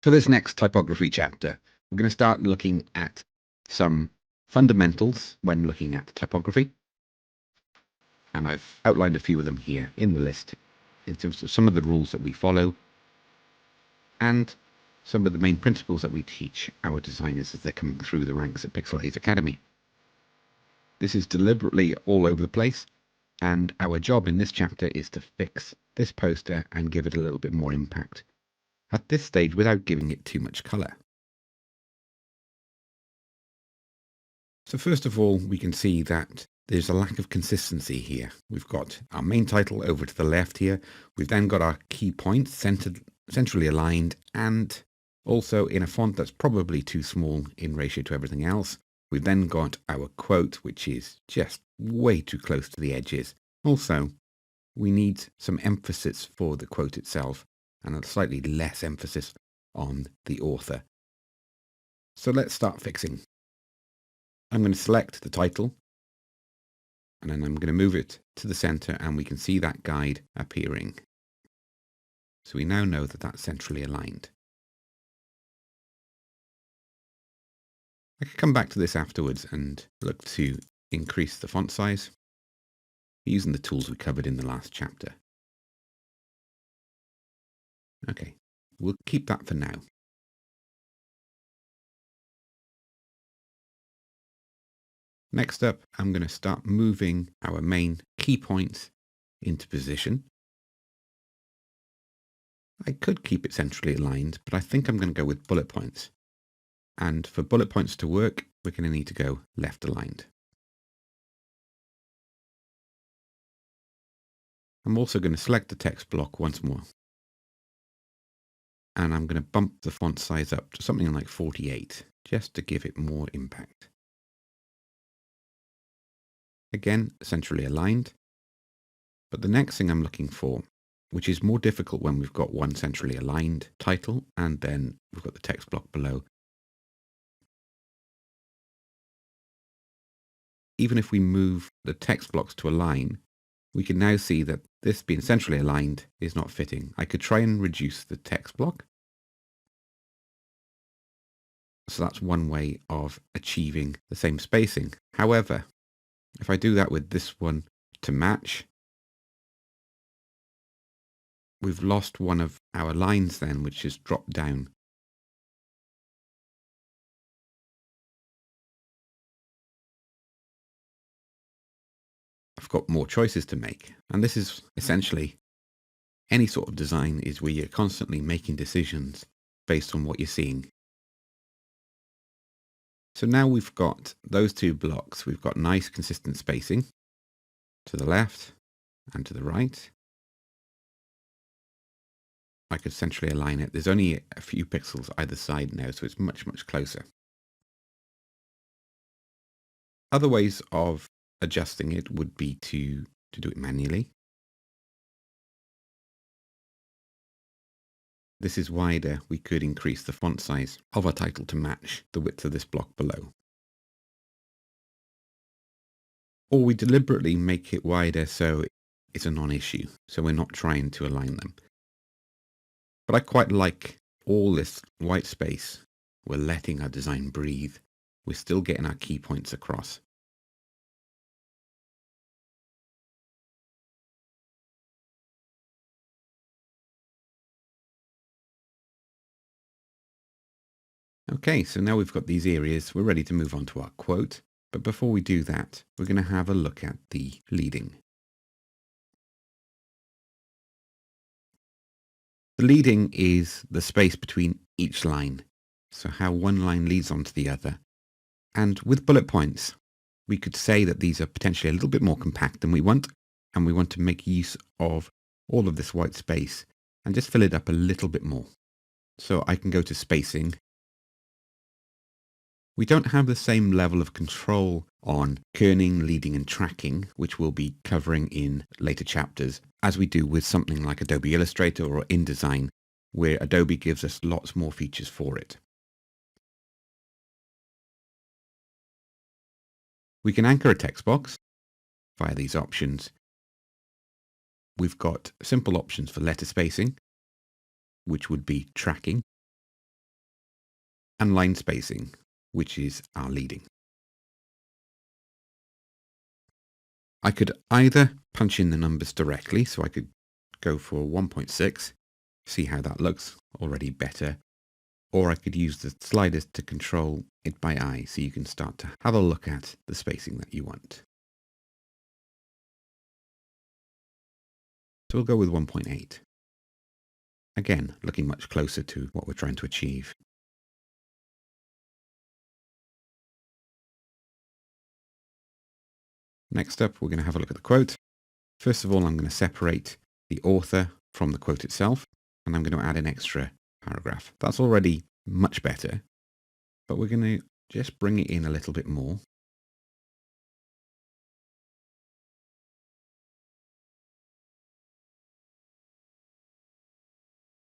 For this next typography chapter, we're going to start looking at some fundamentals when looking at typography. And I've outlined a few of them here in the list in terms of some of the rules that we follow and some of the main principles that we teach our designers as they're coming through the ranks at Pixelhaze Academy. This is deliberately all over the place, and our job in this chapter is to fix this poster and give it a little bit more impact at this stage without giving it too much color. So first of all, we can see that there's a lack of consistency here. We've got our main title over to the left here. We've then got our key points centrally aligned, and also in a font that's probably too small in ratio to everything else. We've then got our quote, which is just way too close to the edges. Also, we need some emphasis for the quote itself and a slightly less emphasis on the author. So let's start fixing. I'm going to select the title, and then I'm going to move it to the center, and we can see that guide appearing. So we now know that that's centrally aligned. I could come back to this afterwards and look to increase the font size using the tools we covered in the last chapter. Okay, we'll keep that for now. Next up, I'm going to start moving our main key points into position. I could keep it centrally aligned, but I think I'm going to go with bullet points. And for bullet points to work, we're going to need to go left aligned. I'm also going to select the text block once more. And I'm going to bump the font size up to something like 48, just to give it more impact. Again, centrally aligned. But the next thing I'm looking for, which is more difficult when we've got one centrally aligned title and then we've got the text block below. Even if we move the text blocks to align, we can now see that this being centrally aligned is not fitting. I could try and reduce the text block. So that's one way of achieving the same spacing. However, if I do that with this one to match, we've lost one of our lines then, which is dropped down. I've got more choices to make. And this is essentially any sort of design is where you're constantly making decisions based on what you're seeing. So now we've got those two blocks. We've got nice consistent spacing to the left and to the right. I could centrally align it. There's only a few pixels either side now, so it's much, much closer. Other ways of adjusting it would be to do it manually. This is wider. We could increase the font size of our title to match the width of this block below. Or we deliberately make it wider so it's a non-issue, so we're not trying to align them. But I quite like all this white space. We're letting our design breathe. We're still getting our key points across. Okay, so now we've got these areas, we're ready to move on to our quote. But before we do that, we're going to have a look at the leading. The leading is the space between each line, so how one line leads onto the other. And with bullet points, we could say that these are potentially a little bit more compact than we want, and we want to make use of all of this white space and just fill it up a little bit more. So I can go to spacing. We don't have the same level of control on kerning, leading and tracking, which we'll be covering in later chapters, as we do with something like Adobe Illustrator or InDesign, where Adobe gives us lots more features for it. We can anchor a text box via these options. We've got simple options for letter spacing, which would be tracking. and line spacing, which is our leading. I could either punch in the numbers directly, so I could go for 1.6, see how that looks, already better, or I could use the sliders to control it by eye, so you can start to have a look at the spacing that you want. So we'll go with 1.8. Again, looking much closer to what we're trying to achieve. Next up, we're going to have a look at the quote. First of all, I'm going to separate the author from the quote itself, and I'm going to add an extra paragraph. That's already much better, but we're going to just bring it in a little bit more.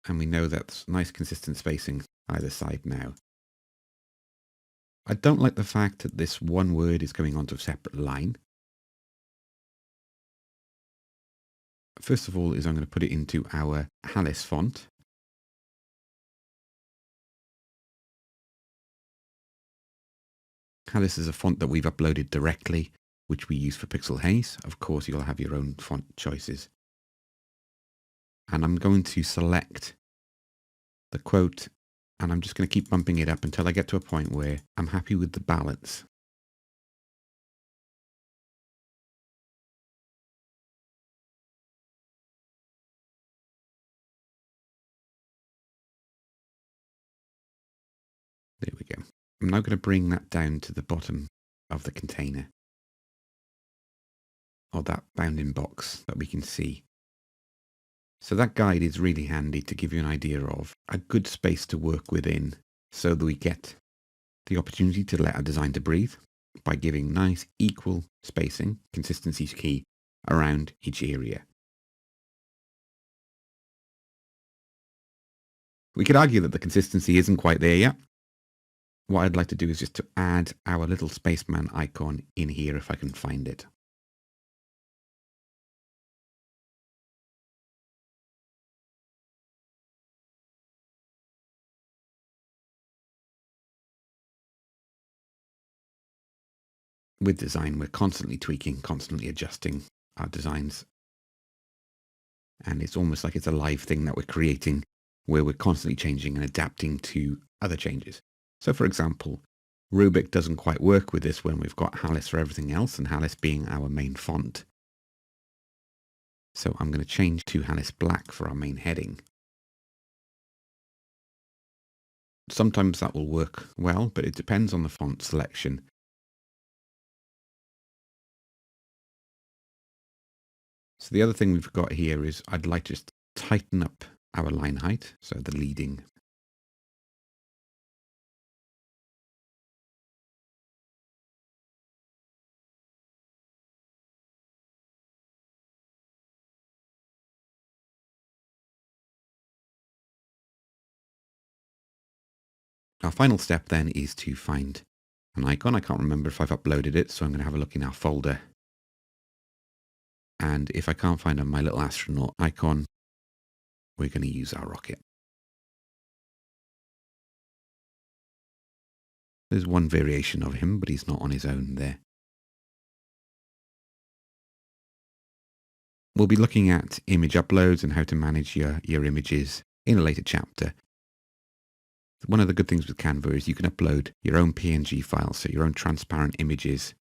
And we know that's nice consistent spacing either side now. I don't like the fact that this one word is going onto a separate line. First of all is I'm going to put it into our Alice font. Alice is a font that we've uploaded directly, which we use for Pixelhaze. Of course, you'll have your own font choices. And I'm going to select the quote, and I'm just going to keep bumping it up until I get to a point where I'm happy with the balance. There we go. I'm now going to bring that down to the bottom of the container, or that bounding box that we can see. So that guide is really handy to give you an idea of a good space to work within, so that we get the opportunity to let our design to breathe by giving nice equal spacing, consistency is key, around each area. We could argue that the consistency isn't quite there yet. What I'd like to do is just to add our little spaceman icon in here if I can find it. With design, we're constantly tweaking, constantly adjusting our designs. And it's almost like it's a live thing that we're creating, where we're constantly changing and adapting to other changes. So for example, Rubik doesn't quite work with this when we've got Alice for everything else, and Alice being our main font. So I'm going to change to Alice Black for our main heading. Sometimes that will work well, but it depends on the font selection. So the other thing we've got here is I'd like to just tighten up our line height, so the leading. Our final step then is to find an icon. I can't remember if I've uploaded it, so I'm going to have a look in our folder. And if I can't find my little astronaut icon, we're going to use our rocket. There's one variation of him, but he's not on his own there. We'll be looking at image uploads and how to manage your images in a later chapter. One of the good things with Canva is you can upload your own PNG files, so your own transparent images.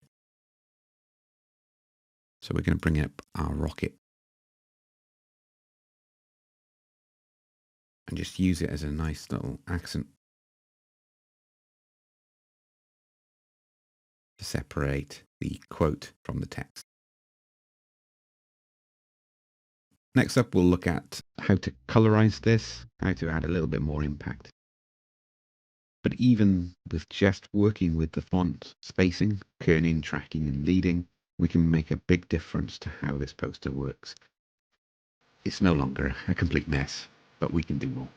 So we're going to bring up our rocket and just use it as a nice little accent to separate the quote from the text. Next up, we'll look at how to colorize this, how to add a little bit more impact. But even with just working with the font spacing, kerning, tracking, and leading, we can make a big difference to how this poster works. It's no longer a complete mess, but we can do more.